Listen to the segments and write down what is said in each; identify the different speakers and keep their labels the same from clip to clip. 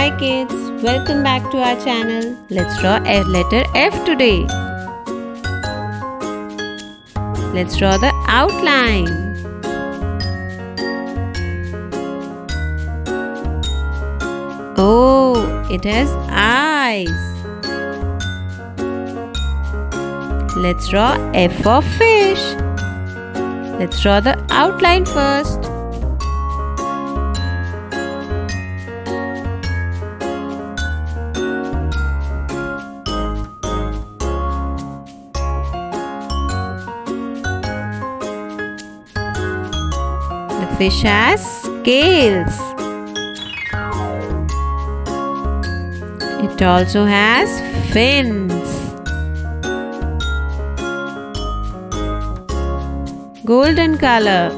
Speaker 1: Hi kids, welcome back to our channel. Let's draw a letter F today. Let's draw the outline. Oh, it has eyes. Let's draw F for fish. Let's draw the outline first. The fish has scales. It also has fins. Golden color.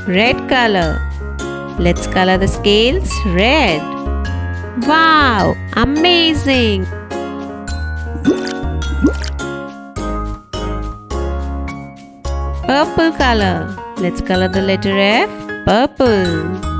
Speaker 1: Red color. Let's color the scales red. Wow, amazing! Purple color. Let's color the letter F purple.